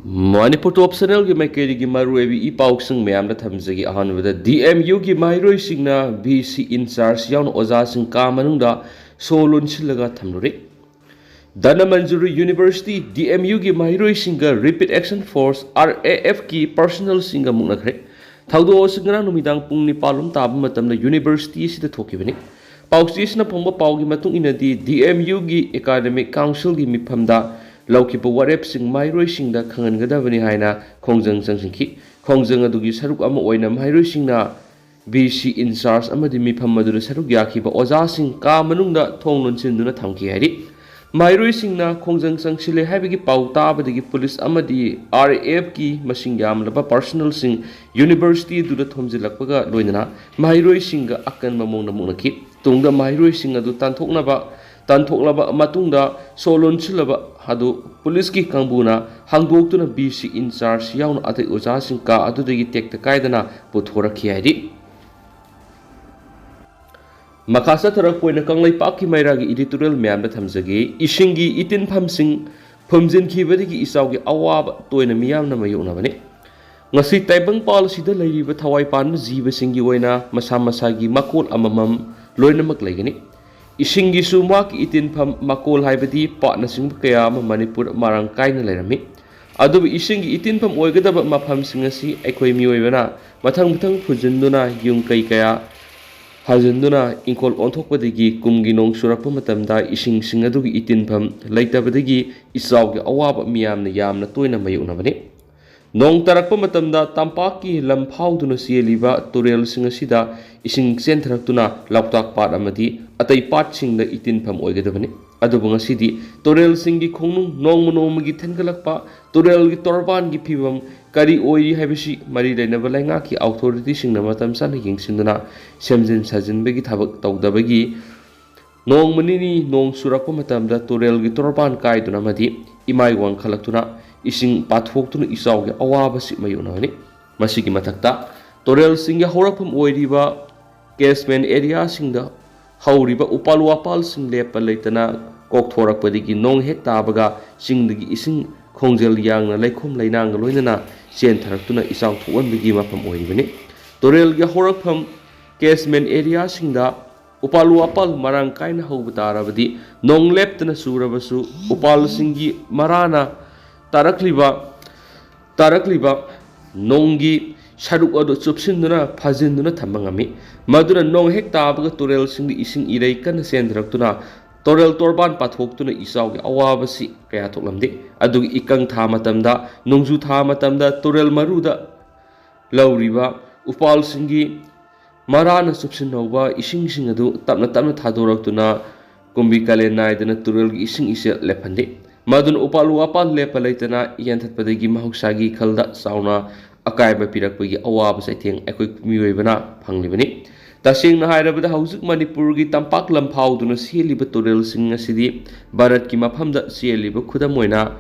Manipur top channel gi maikeri gi maru ebi I pausing mayam da thamjagi ahanwada DMU gi mairoi singna VC Incharge yauna oza sing ka manungda so lonshillaga thamlure Dana Manjuri University DMU gi mairoi singa Repeat Action Force RAF ki personal singa muknakre thaudo singra numidang pung nipalum tabam matamda university sida thokibani pausisna phongba pawgi matung inadi DMU gi academic council gi mifamda Laukipa warep sing mairoi singda khangangadabani haina khongjang changsingki khongjang adugi saruk ama oina mairoi singna VC Incharge amadi mifam madura saruk yakiba oza sing ka manungda thonglon sinduna thamki hari mairoi singna khongjang changsile haibigi pau tabadigi police amadi RAF ki masing yamlaba personal sing university duda thomjilakpaga loinana mairoi singa akan mamongna muknaki tungda mairoi singa du tanthoknaba matungda solon chilaba hadu police ki kangbuna hangdoktuna VC Incharge yauna atai oja singka adudagi tekta kaidana puthorakhi haidi makasa tharak poina kanglai pakki mairagi editorial myam da thamjage isingi itin phamsing phumjin khibadigi isaugi awaba toina miyamna mayona bane ngasi taibang policy da leiriba thawai pan jiba singi oina masa masagi makol amamam loinamak laigani Isingi sumak itin pham makol haibadi patna sing kaya Manipur marang kaina leirami adu isingi itin pham oigadaba mapham singasi aikoi miyoibana mathang phujinduna yung kai kaya hajinduna inkol onthokpadigi kumgi nong surakpa matamda ising singadugi itin pham leitabadigi isawgi awaba miyamna yamna toina mayuknabani Nong tarakpa matamda tampaki lamphawduna sieliba turel singasida ising sentharaktuna lauktak pat amadi atai pat singda itin pham oigadabani adubu ngasidi turel singi khongnung nongmagi thengalakpa turel gi torban gi phibam kari oiri haibasi mari leinaba lainga ki authority singna matam sana yingsinduna semjin sajinbagi thabak tawdabagi nongmanini nong surakpa matamda turel gi torban kaiduna madi imai wang khalaktuna ising pathokhtuna isawgi awabasi mayunani masigi mathakta torel singya horakpham oiriba catchment area singda hauriba upalwapal sing lepa leitana kokthorakpadigi nong hek tabaga singdagi ising khongjel yangna leikhom leinanga loinana chen tharaktuna isaw thowanbigi mafam oiribani torel gi horakpham catchment area singda upalwapal marang kaina haubatarabadi nong leptana surabasu upal singi marana tarakliba nongi saruk adu chupsinduna phajinduna thambangami maduna nong hek tabaga torel singdi ising irei kan sendraktuna torel torban pathoktuna isawgi awabasi kaya thoklamde adugi ikang tha matamda nongju tha matamda torel maruda lauriba upal singi marana chupsinawba ising sing adu tapna thadoraktuna kumbi kalen naidana torel gi ising ise lephande Madun upalu apal lepa leitana yanthatpadagi mahuksagi khalda sauna akaiba pirakpagi awaba saitheng aikoi miyoibana phanglibani tasengna hairabada haujuk Manipur gi tampak lamphawduna seliba torel sing asidi Bharat ki maphamda seliba khudamoina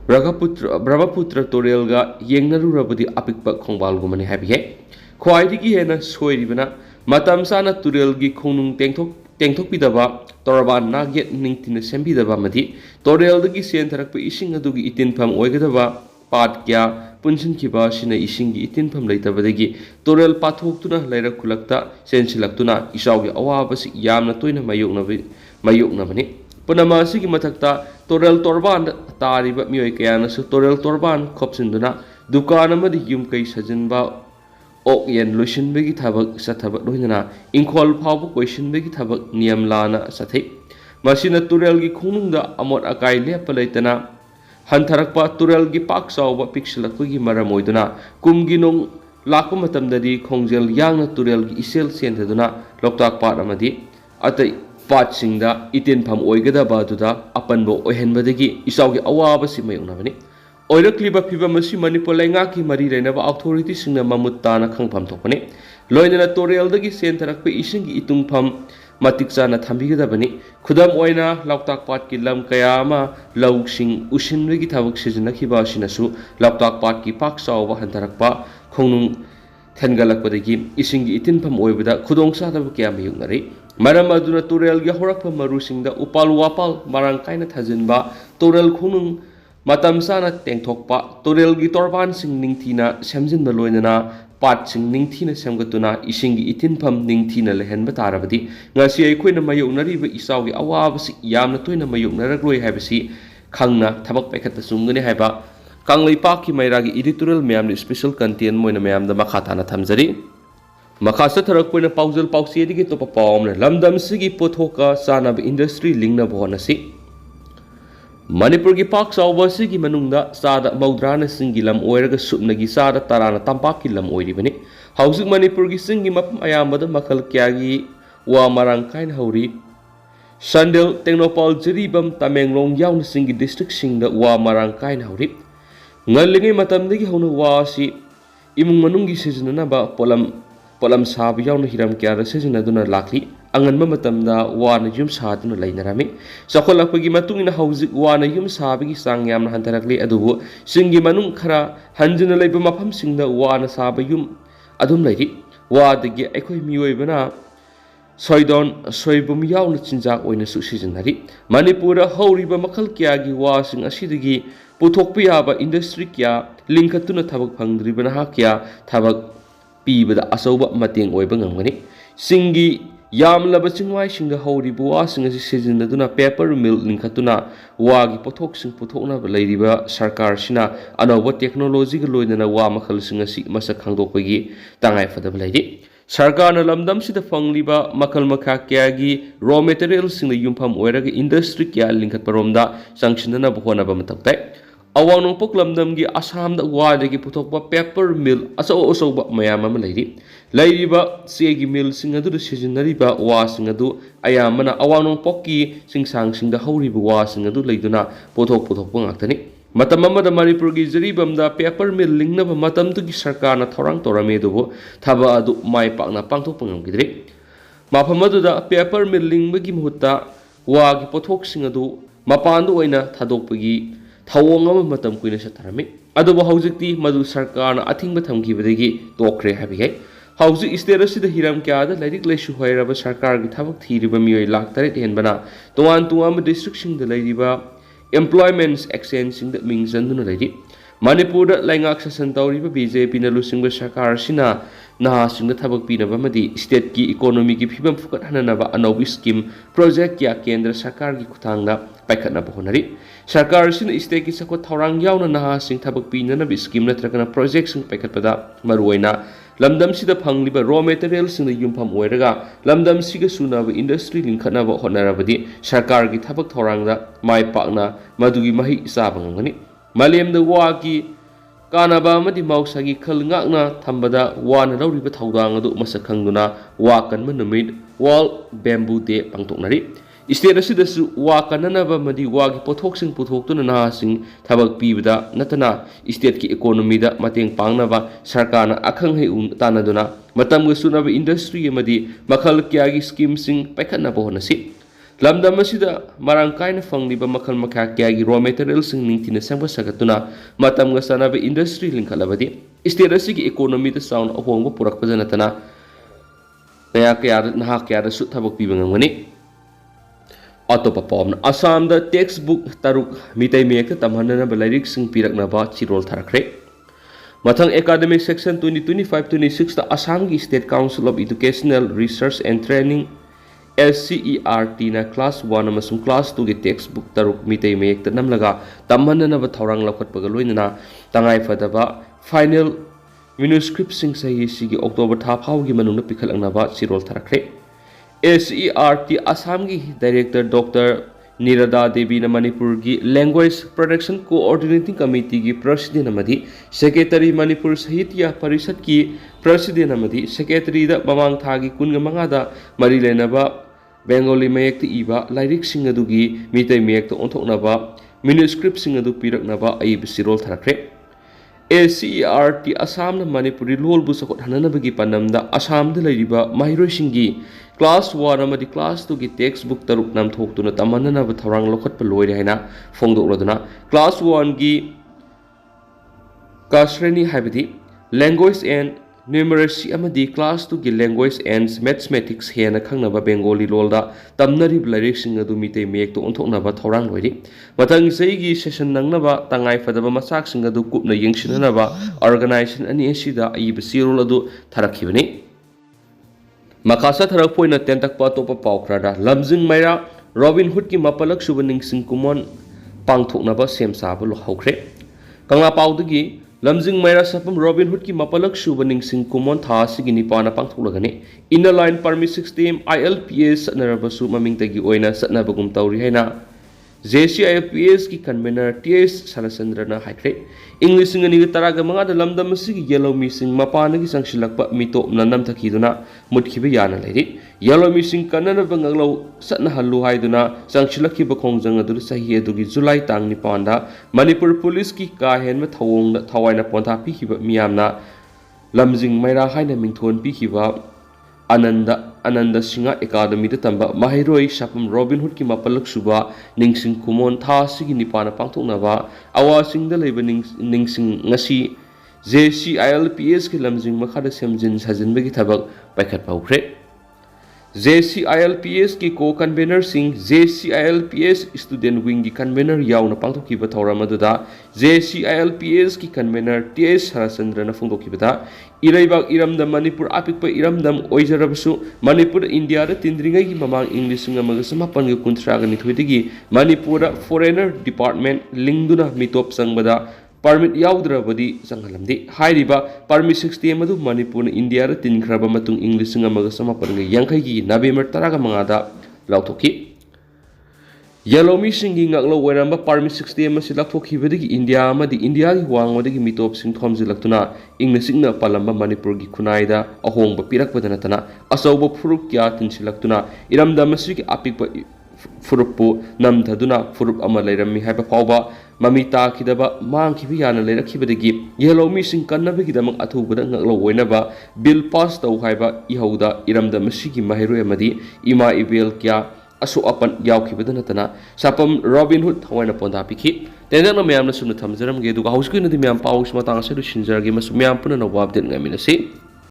Brahmaputra torel ga yengnarurabadi apikpa khongbal gumani habihe khwaidigi hena soiribana matam sana torel gi khongnung tengthokpidaba torban naget ningtina sembidaba madi toreldagi sentharakpa ising adugi itin pham oigadaba pat kya punsinkiba sina isinggi itin pham leitabadagi torel pathoktuna leirak khulakta sensilaktuna isawgi awabasi yamna toina mayoknabani punama asigi mathakta torel torban tariba miyoi kayana su torel torban khopsinduna dukan amadi yumkai sajinba ok yen loishinbegi thabak sathabak loinana inkhol phawbu questionbegi thabak niyam lana sathai masina turel gi khunungda amot akai lepa leitana hantharakpa turel gi pak sawba pixelakpagi maram oiduna kumgi nong lakpa matamdadi khongjel yangna turel gi isel senthaduna loktak pat amadi atai pat singda iten pham oigadaba duda apanbo ohenbadagi isawgi awaba simayunabani oirakliba phibam asi Manipur laingaki mari reinaba authority singna mamuttana khangpham thokpani loinana toreldagi sentharakpa isingi itungpham matikchana thambigadabani khudam oina loktak pat ki lam kayama lauksing usinbegi thabak sijinakhiba asinasu loktak pat ki pak sawba hantarakpa khongnung thengalakpadagi isingi itinpham oibada khudongsa daba kya mayungnari maram aduna torel gi horakpa marusingda upal wapal marang kaina thajinba torel khongnung matam sana tengthokpa torelgi torbansing ningthina semjinba loinana patsing ningthina semgatuna isingi itinpham ningthina lehenba tarabadi ngasi aikoina mayoknariba isawgi awabasi yamna toina mayoknaragroi habasi khangna thabak paikhatta sungani haiba kanglaipak ki mairagi editorial mayam special content moina mayam da makha tana thamjari makha satharak poina paujal pausi digi topa pawmne lamdam sigi pothoka sanab industry lingna bonasi Manipur ki pak sauba sigi manungda sada maudrana singi lam oiraga supnagi sada tarana tampak ki lam oiribani hausik Manipur ki singi mapam ayambada makal kyagi wa marang kain hauri Sandel Technopol Jiribam Tamenglong yauna singi district singda wa marang kain hauri ngalingi matamdagi hauna wa si imung manunggi sejnana ba polam sab yauna hiram kyara sejna duna lakli anganma matamda wana yum saduna lainarami sakolakpagi matungina hauzik wana yum sabagi sang yamna hantarakli adubu singi manung khara hanjina leiba mafam singda wana saba yum adum lairi wadagi aikoi miyoibana soidon soibum yauna chinjak oina su sijanari manipura hauriba makal kyagi wasing asidagi puthokpa yaba industry kya linkatuna thabak phangdribana ha kya thabak pibada asauba mateng oiba ngamgani singi yamlaba chingwai singa hauribu wasing asi sijinaduna paper mill linkatuna wagi pothok sing puthokna leiriba sarkar sina anoba technology ga loinana wa makhal singa si masak khangdokpagi tangai fadab leiri sarkarna lamdam sida fangliba makal makha kyagi raw material singa yumpham oiraga industry kya linkat paromda sanctionana bhona ba mataktai awang nongpok lamdamgi Assam da wadagi puthokpa paper mill asauba mayam ama leiriba segi mill singadu sijinariba wa singadu ayamana awang nongpokki singsang singda hauriba wa singadu leiduna puthokpa ngaktani matam amada Manipurgi Jiribamda paper mill lingnaba matamdugi sarkarna thorang torame dubu thaba adu mai pakna pangthokpa ngamgidri mafamaduda paper mill lingbagi muhutta wagi pothok singadu mapandu oina thadokpagi thawong ama matam kuina satharami adubu haujikti madu sarkarna athingba thamkibadagi tokre habigai haujik state asida hiram kyada lairik laisu hoiraba sarkargi thabak thiriba miyoi lakh 8 henbana tuan district singda leiriba employment exchange singda mingzanduna leiri Manipur da laingak sasan tawriba BJP na lusingba sarkar sina naha singda thabak pinaba madi state ki economy ki phibam fukat hananaba anobi scheme project ya kendra sarkar ki kuthangda paikhatna bahonari sarkar sina state ki sakot thorang yauna naha sing thabak pinana bi scheme natrakana project sing paikhatpada maruoina lamdam sida phangliba raw material sing yumpham oiraga lamdam siga sunaba industry linkhatnaba honarabadi sarkar ki thabak thorangda mai pakna madugi mahi isaba ngani malemda wagi kanaba amadi mausagi khalngakna thambada wana rauriba thaudang adu masakhangduna wa kanma numit wall bamboo day pangtoknari state asidasu wa kananaba madi wagi pothoksing puthoktuna nahasing thabak pibada natana state ki economy da mateng pangnaba sarkarna akhang he tanaduna matamga sunaba industry amadi makhal kyagi scheme sing paikhatna bohonasi lamdam asida marang kaina fangliba makhal makha kyagi raw material sing ningtina sangba sagatuna matamga sanaba industry linkhalabadi state asigi economy da sound ahongba purakpa natana kaya naha kaya su thabak pibangangani Atopa pom Assam da textbook taruk mitai mek tamhanana balairik sing piraknaba chirol tharakre mathang academic section 2025-26 da Assam gi State Council of Educational Research and Training SCERT na class 1 amasung class 2 gi textbook taruk mitai mek ta namlaga tamhanana ba thorang lakhatpaga loinana tangai fadaba final manuscript sing sahi sigi October tha phawgi manungna pikhalangnaba chirol tharakre SERT Assam ki Director Dr. Nirada Devi na Manipur ki Language Protection Coordinating Committee ki President amadi Secretary Manipur Sahitya Parishad ki President amadi Secretary da mamang thagi kunga manga da mari lenaba Bengali mayek ti iba lairik sing adugi mitai mayek to onthoknaba manuscript sing adu piraknaba ai bisirol tharakre SERT Assam na Manipuri lol bu sakot hananabagi panamda Assam da lairiba maheiloi singi class 1 amadi class 2 gi textbook taruk nam thoktuna tamanana ba thorang lokhat pa loire haina phongdokroduna class 1 gi kasreni habidi language and numeracy अमदी class 2 की language and mathematics हेन खंगनबा Bengali लोलदा तमनरिब लाइरिक्सिंग अदु मितै मेयेक्तो ओंथोकनबा थौरांग लोइरि मथंग सेगी session नंगनबा तंगाई फदबा मसाकसिंग अदु कुपना येंगसिननबा organisation अनि एसिदा अइब सिरोल अदु थरखिबनि मखासा थरक पोइना तेंतकपा तोपा पावखरादा लमजिंग मैरा रॉबिन हुड की मपलक सुब निंगसिंग कुमोन पांगथोकनबा सेम साबा लो हौख्रे कंगला पावदगी लमजिंग मैरा सपम रॉबिन हुड की मपलक सुब निंगसिंग कुमोन था सिगी निपाना पांगथोकलगने inner line permit system ILPS सतनरबसु ममिंगतगी ओइना सतनबगुम तौरि हैना JCILPS की कन्वेनर TS सनचंद्रना हाइख्रे इंग्लिशिंग अनिग तराग मंगाद लमदम सिगी येलो मिसिंग मपानगी संगसिलकपा मितो ननम थकीदुना मुटखिबे याना लेरि येलो मिसिंग कन्नन बंगलो सतन हल्लु हाइदुना संगसिलखिबा खोंजंग अदु सही अदुगी जुलाई तांग निपानदा मणिपुर पुलिस की काहेन थवोंग थवाइना पोंथा पिखिबा मियामना लमजिंग मैरा हाइना मिंथोन पिखिबा आनंद सिंगा एकाडमी तंबा माहेरोई सपम रॉबिन हुड की मपलक सुबा निंगसिंग कुमोन था सिगी निपाना पांगथोकनबा अवासिंग द लेबा निंगसिंग ngasi JCILPS की लमजिंग मखादा सेमजिन साजिनबगी थबक पाइखत पाउख्रे JCILPS की को convener Singh JCILPS student wing की कन्वेनर याउना पांगथोकिबा थौरामदुदा JCILPS की कन्वेनर TS सरचंद्रना फोंदोकिबदा इरैबाग इरमदम मणिपुर आपिकपा इरमदम ओइजरबसु मणिपुर इंडिया द तिंद्रिंगै की ममांग इंग्लिश संगमग समापन ग कुंथ्राग निथोइदगी मणिपुर फॉरेनर डिपार्टमेंट लिंगदुना मितोप संगबदा परमिट याउद्रबदी संगलमदि हाइरिबा परमिट 60 मधु मणिपुर इंडिया द तिनख्रबा मतुंग इंग्लिश संगमग समापन ग यांखै की नवेम्बर 15 दा लाउथोकी येलो मिसिंगी ngaklo wairamba परमिट 60 मसि लाथोखिबदगी इंडिया मदि इंडिया की वांगमदगी मितोप सिंग थोमजिलक्तुना इंग्लिशिंगना पालamba मणिपुर की खुनाइदा अहोंग पिरकपदनतना असौब फुरुप क्या तिनसिलक्तुना इरमदा मसि की आपिक फुरुपु नमधदुना फुरुप अमा लेरमी हाइबा फावबा ममी ताखिदबा मांगखिबि याना लेरखिबदगी येलो मिसिंग कन्नबगिदमक अथुबदा ngaklo wainaba बिल पास तौ हाइबा इहौदा इरमदा मसि की माहेरोय अमदि इमा इबेल क्या असो अपन यावखिबदनतना सपम रॉबिन हुड थवाइना पोंदा पिखि तेंजना म्यामना सुन थमजरमगे दुगा हाउसकुनदि म्याम पाउस मतांग से सिनजरगे मसु म्याम पुनन अपडेट ngamiनसे